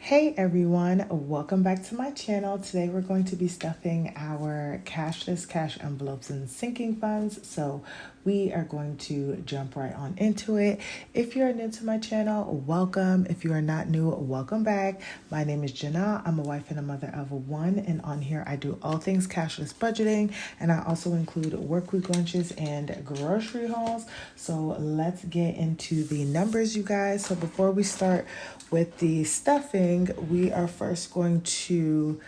Hey everyone, welcome back to my channel. Today we're going to be stuffing our cashless cash envelopes and sinking funds. So we are going to jump right on into it. If you're new to my channel, welcome. If you are not new, welcome back. My name is Janelle. I'm a wife and a mother of one, and on here I do all things cashless budgeting, and I also include work week lunches and grocery hauls. So let's get into the numbers, you guys. So before we start with the stuffing, we are first going to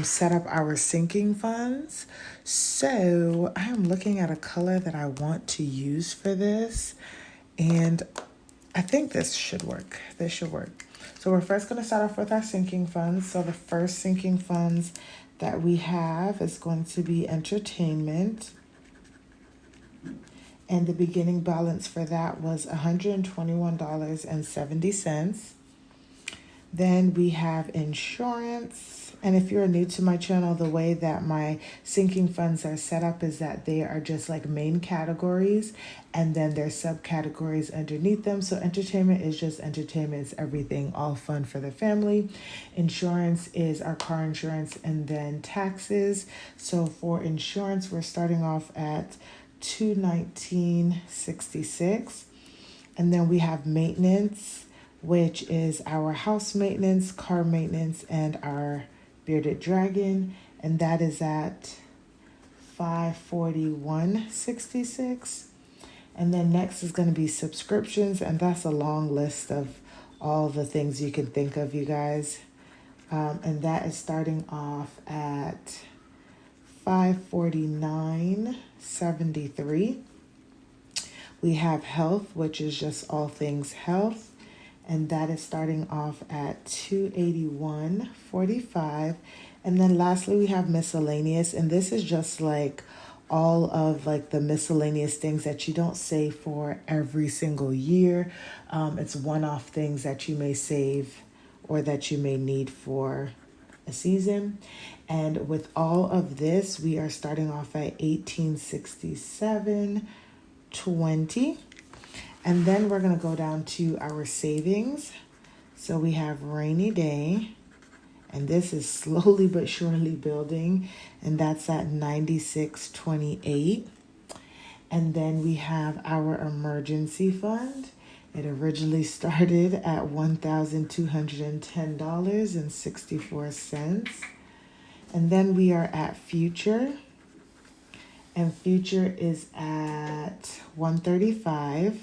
set up our sinking funds. So I am looking at a color that I want to use for this, and I think this should work. This should work. So we're first going to start off with our sinking funds. So the first sinking funds that we have is going to be entertainment. And the beginning balance for that was $121.70. Then we have insurance. And if you're new to my channel, the way that my sinking funds are set up is that they are just like main categories, and then there's subcategories underneath them. So entertainment is just entertainment. It's everything, all fun for the family. Insurance is our car insurance, and then taxes. So for insurance, we're starting off at $219.66. And then we have maintenance, which is our house maintenance, car maintenance, and our bearded dragon, and that is at $541.66. And then next is going to be subscriptions, and that's a long list of all the things you can think of, you guys. And that is starting off at $549.73. We have health, which is just all things health, and that is starting off at $281.45. And then lastly, we have miscellaneous, and this is just like all of like the miscellaneous things that you don't save for every single year. It's one-off things that you may save or that you may need for a season. And with all of this, we are starting off at $1867.20. And then we're going to go down to our savings. So we have rainy day, and this is slowly but surely building, and that's at $96.28. And then we have our emergency fund. It originally started at $1,210.64. And then we are at future, and future is at $135.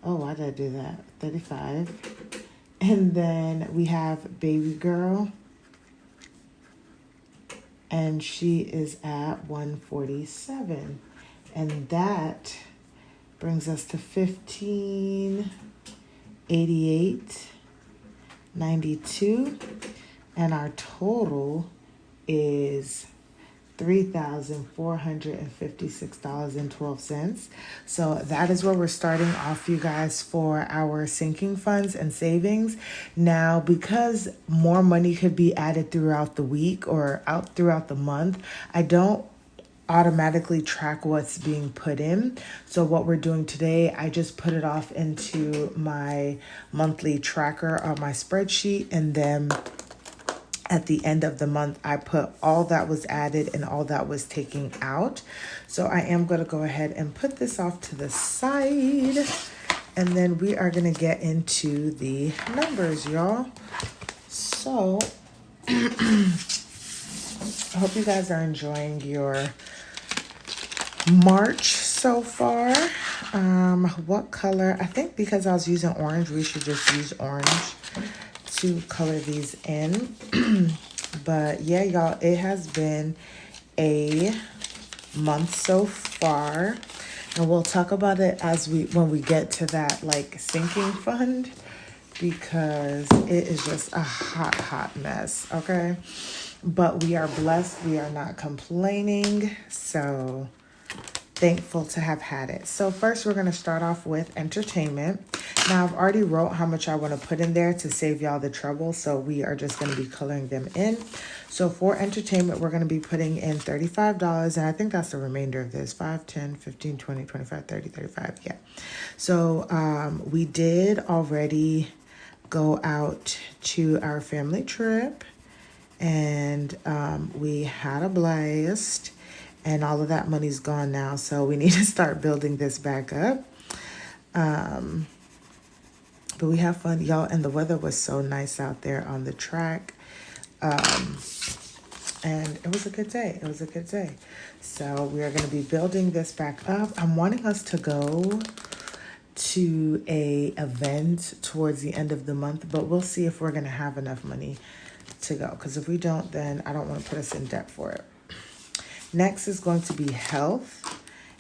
Oh, why did I do that? 35. And then we have baby girl, and she is at 147. And that brings us to 1588.92. And our total is $3,456.12. So that is where we're starting off, you guys, for our sinking funds and savings. Now, because more money could be added throughout the week or out throughout the month, I don't automatically track what's being put in. So what we're doing today, I just put it off into my monthly tracker on my spreadsheet, and then at the end of the month, I put all that was added and all that was taken out. So I am going to go ahead and put this off to the side, and then we are going to get into the numbers, y'all. So I hope you guys are enjoying your March so far. What color? I think because I was using orange, we should just use orange to color these in. But yeah, y'all, it has been a month so far, and we'll talk about it when we get to that like sinking fund, because it is just a hot mess. Okay, but we are blessed, we are not complaining, so thankful to have had it. So first we're going to start off with entertainment. Now I've already wrote how much I want to put in there to save y'all the trouble, so we are just going to be coloring them in. So for entertainment, we're going to be putting in $35, and I think that's the remainder of this: 5, 10, 15, 20, 25, 30, 35. Yeah. So we did already go out to our family trip, and we had a blast, and all of that money's gone now, so we need to start building this back up. But we have fun, y'all, and the weather was so nice out there on the track. And it was a good day. It was a good day. So we are going to be building this back up. I'm wanting us to go to a event towards the end of the month, but we'll see if we're going to have enough money to go. Because if we don't, then I don't want to put us in debt for it. Next is going to be health.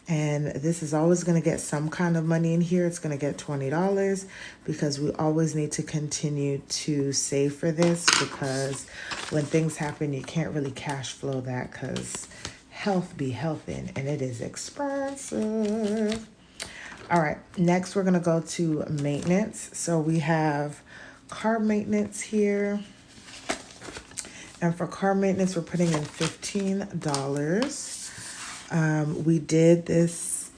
And this is always going to get some kind of money in here. It's going to get $20 because we always need to continue to save for this, because when things happen, you can't really cash flow that because health be healthin', and it is expensive. All right, next we're going to go to maintenance. So we have car maintenance here. And for car maintenance, we're putting in $15. We did this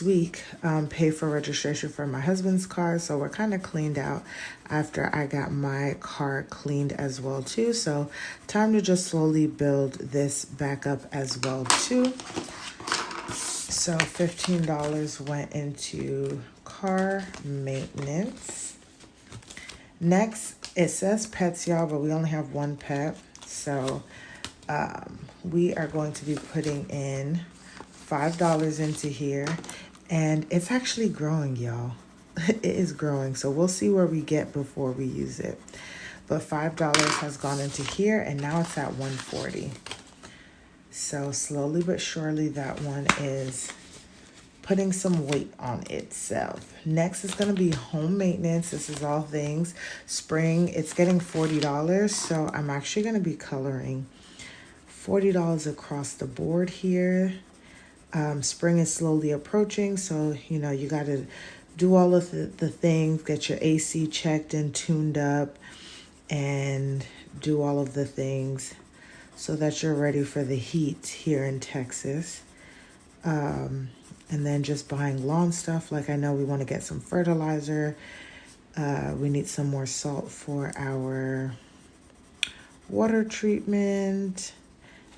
week, pay for registration for my husband's car. So we're kind of cleaned out after I got my car cleaned as well too. So time to just slowly build this back up as well too. So $15 went into car maintenance. Next, it says pets, y'all, but we only have one pet. So we are going to be putting in $5 into here, and it's actually growing, y'all. It is growing, so we'll see where we get before we use it. But $5 has gone into here, and now it's at $140. So slowly but surely, that one is putting some weight on itself. Next is going to be home maintenance. This is all things spring. It's getting $40, so I'm actually going to be coloring $40 across the board here. Spring is slowly approaching, so you know you got to do all of the things, get your AC checked and tuned up, and do all of the things so that you're ready for the heat here in Texas. And then just buying lawn stuff. Like I know we want to get some fertilizer. We need some more salt for our water treatment.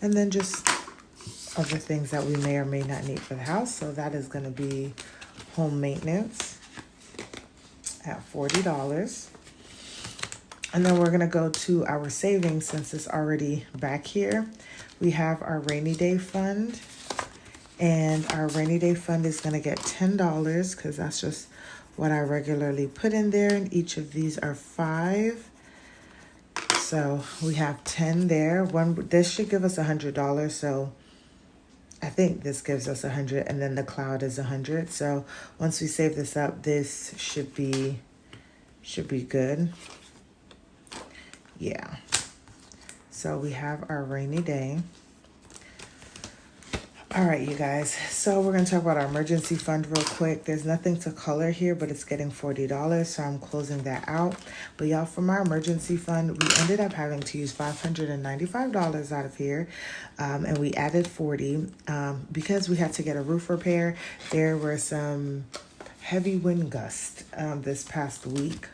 And then just other things that we may or may not need for the house. So that is going to be home maintenance at $40. And then we're going to go to our savings since it's already back here. We have our rainy day fund. And our rainy day fund is going to get $10 because that's just what I regularly put in there. And each of these are $5. So we have 10 there. This should give us $100. So I think this gives us 100, and then the cloud is 100. So once we save this up, this should be good. Yeah. So we have our rainy day. All right, you guys. So we're going to talk about our emergency fund real quick. There's nothing to color here, but it's getting $40, so I'm closing that out. But y'all, from our emergency fund, we ended up having to use $595 out of here, and we added $40 because we had to get a roof repair. There were some heavy wind gusts this past week,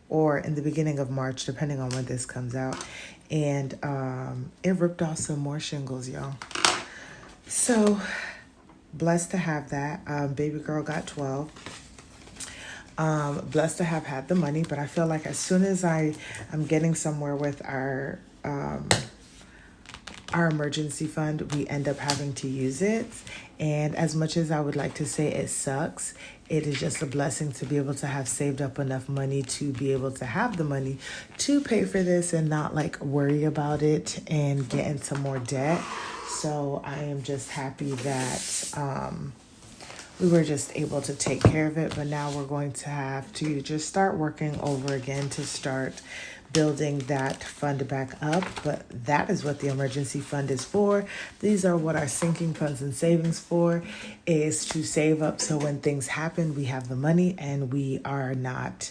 or in the beginning of March, depending on when this comes out, and it ripped off some more shingles, y'all. So, blessed to have that. Baby girl got 12. Blessed to have had the money, but I feel like as soon as I'm getting somewhere with our emergency fund, we end up having to use it. And as much as I would like to say it sucks, it is just a blessing to be able to have saved up enough money to be able to have the money to pay for this and not like worry about it and get into more debt. So I am just happy that we were just able to take care of it. But now we're going to have to just start working over again to start building that fund back up. But that is what the emergency fund is for. These are what our sinking funds and savings for, is to save up so when things happen, we have the money and we are not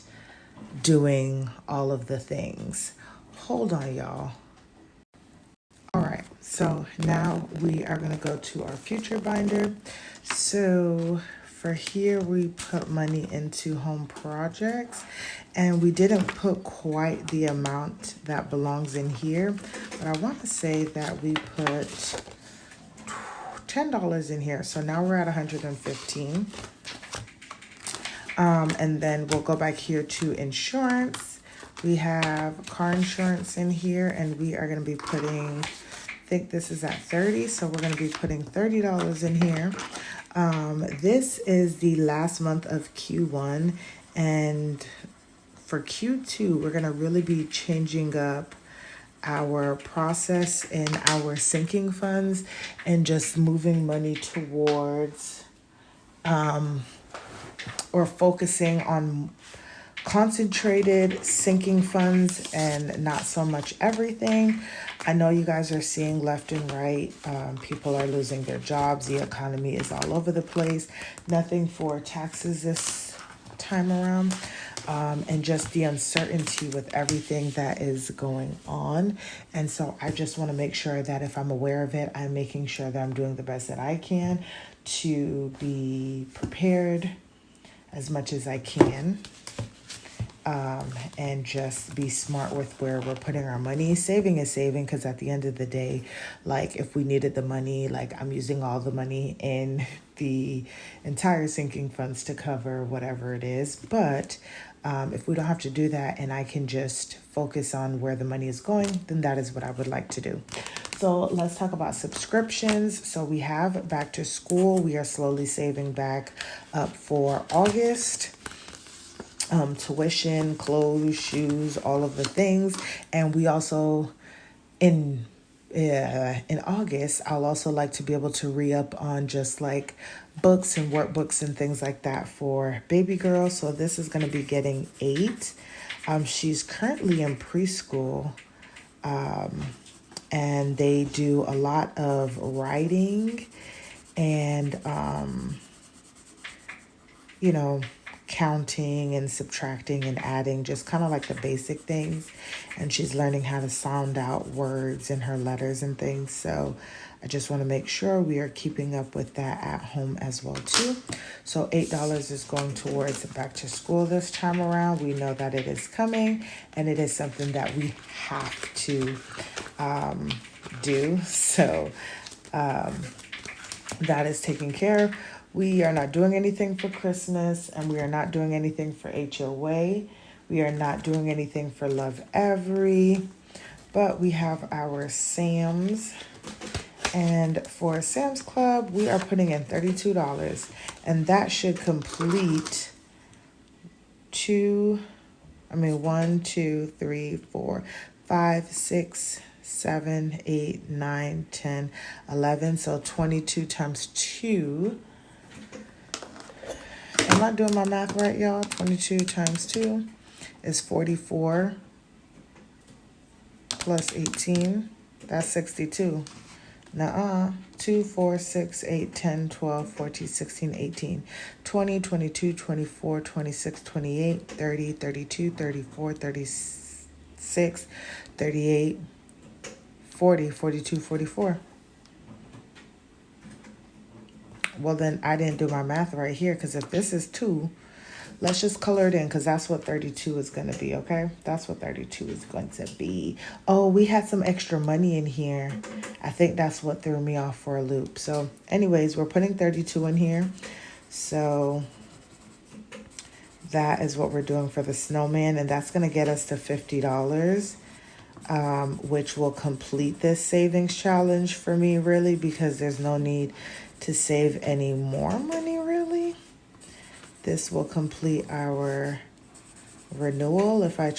doing all of the things. Hold on, y'all. All right, so now we are going to go to our future binder. So for here, we put money into home projects, and we didn't put quite the amount that belongs in here, but I want to say that we put $10 in here. So now we're at 115. And then we'll go back here to insurance. We have car insurance in here, and we are going to be putting, I think this is at 30, so we're going to be putting $30 in here. This is the last month of Q1, and for Q2, we're going to really be changing up our process in our sinking funds and just moving money towards or focusing on concentrated sinking funds and not so much everything. I know you guys are seeing left and right. People are losing their jobs. The economy is all over the place. Nothing for taxes this time around. And just the uncertainty with everything that is going on. And so I just want to make sure that if I'm aware of it, I'm making sure that I'm doing the best that I can to be prepared as much as I can. And just be smart with where we're putting our money. Saving is saving, because at the end of the day, like if we needed the money, like I'm using all the money in the entire sinking funds to cover whatever it is. But if we don't have to do that and I can just focus on where the money is going, then that is what I would like to do. So let's talk about subscriptions. So we have back to school. We are slowly saving back up for August. Tuition, clothes, shoes, all of the things. And we also, in August, I'll also like to be able to re-up on just like books and workbooks and things like that for baby girl. So this is going to be getting 8. She's currently in preschool, and they do a lot of writing and, counting and subtracting and adding, just kind of like the basic things. And she's learning how to sound out words in her letters and things. So I just want to make sure we are keeping up with that at home as well too. So $8 is going towards back to school this time around. We know that it is coming, and it is something that we have to do. So that is taken care of. We are not doing anything for Christmas, and we are not doing anything for HOA. We are not doing anything for Love Every, but we have our Sam's. And for Sam's Club, we are putting in $32, and that should complete 1, 2, 3, 4, 5, 6, 7, 8, 9, 10, 11. So 22 times 2. I'm not doing my math right, y'all. 22 times 2 is 44 plus 18. That's 62. Nuh-uh. 2, 4, 6, 8, 10, 12, 14, 16, 18, 20, 22, 24, 26, 28, 30, 32, 34, 36, 38, 40, 42, 44. Well, then I didn't do my math right here, because if this is 2, let's just color it in, because that's what 32 is going to be, okay? That's what 32 is going to be. Oh, we had some extra money in here. I think that's what threw me off for a loop. So anyways, we're putting 32 in here. So that is what we're doing for the snowman, and that's going to get us to $50. Which will complete this savings challenge for me, really, because there's no need to save any more money, really. This will complete our renewal if I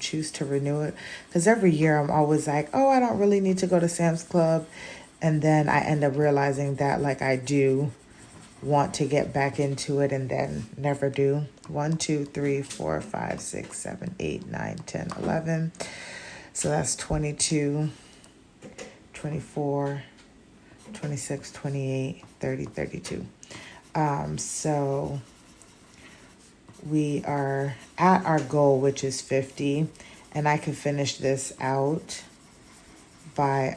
choose to renew it, because every year I'm always like, oh, I don't really need to go to Sam's Club, and then I end up realizing that like I do want to get back into it and then never do. 1, 2, 3, 4, 5, 6, 7, 8, 9, 10, 11. So that's 22, 24, 26, 28, 30, 32. So we are at our goal, which is 50, and I can finish this out by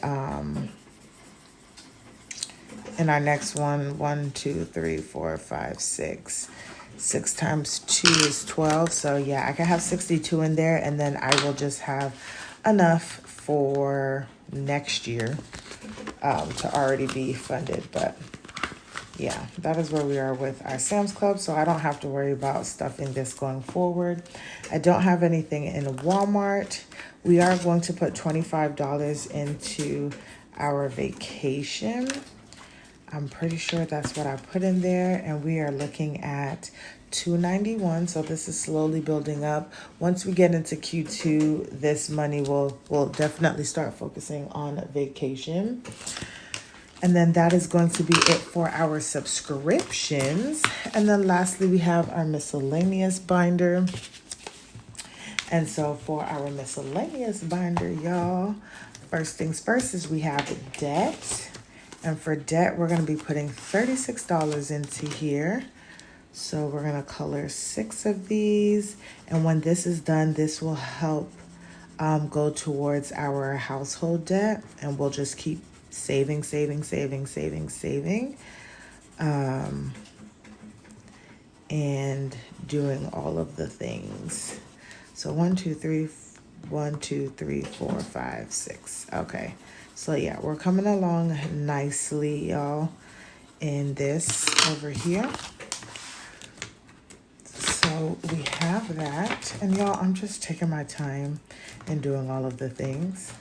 in our next one. 1, 2, 3, 4, 5, 6. 6 times 2 is 12. So yeah, I can have 62 in there, and then I will just have enough for next year to already be funded. But yeah, that is where we are with our Sam's Club. So I don't have to worry about stuffing this going forward. I don't have anything in Walmart. We are going to put $25 into our vacation. I'm pretty sure that's what I put in there, and we are looking at $291. So this is slowly building up. Once we get into Q2, this money will definitely start focusing on vacation. And then that is going to be it for our subscriptions. And then lastly, we have our miscellaneous binder. And so for our miscellaneous binder, y'all, first things first is we have debt. And for debt, we're going to be putting $36 into here. So we're going to color 6 of these. And when this is done, this will help go towards our household debt. And we'll just keep saving. And doing all of the things. So 1, 2, 3, 4, 5, 6. Okay. So yeah, we're coming along nicely, y'all, in this over here. So we have that. And y'all, I'm just taking my time and doing all of the things,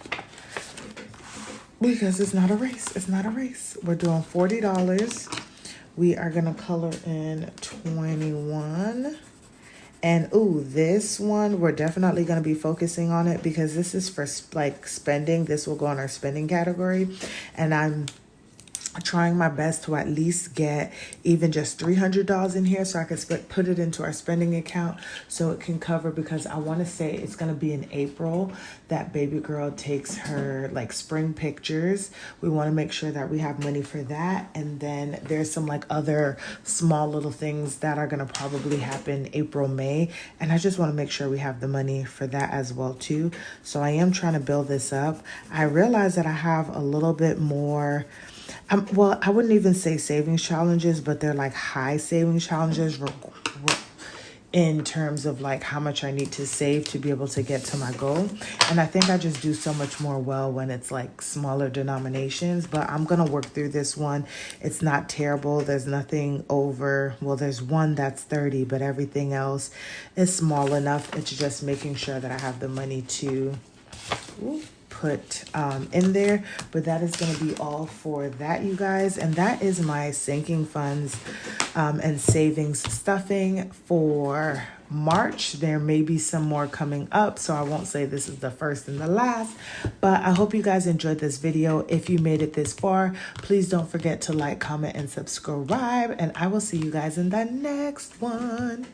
because it's not a race. It's not a race. We're doing $40. We are going to color in 21. And ooh, this one, we're definitely going to be focusing on it, because this is for like spending. This will go in our spending category. And I'm trying my best to at least get even just $300 in here, so I can put it into our spending account so it can cover, because I want to say it's going to be in April that baby girl takes her like spring pictures. We want to make sure that we have money for that. And then there's some like other small little things that are going to probably happen April, May. And I just want to make sure we have the money for that as well too. So I am trying to build this up. I realize that I have a little bit more. Well, I wouldn't even say savings challenges, but they're like high savings challenges in terms of like how much I need to save to be able to get to my goal. And I think I just do so much more well when it's like smaller denominations, but I'm going to work through this one. It's not terrible. There's nothing over, well, there's one that's 30, but everything else is small enough. It's just making sure that I have the money to put in there. But that is going to be all for that, you guys. And that is my sinking funds and savings stuffing for March. There may be some more coming up, so I won't say this is the first and the last, but I hope you guys enjoyed this video. If you made it this far, please don't forget to like, comment, and subscribe, and I will see you guys in the next one.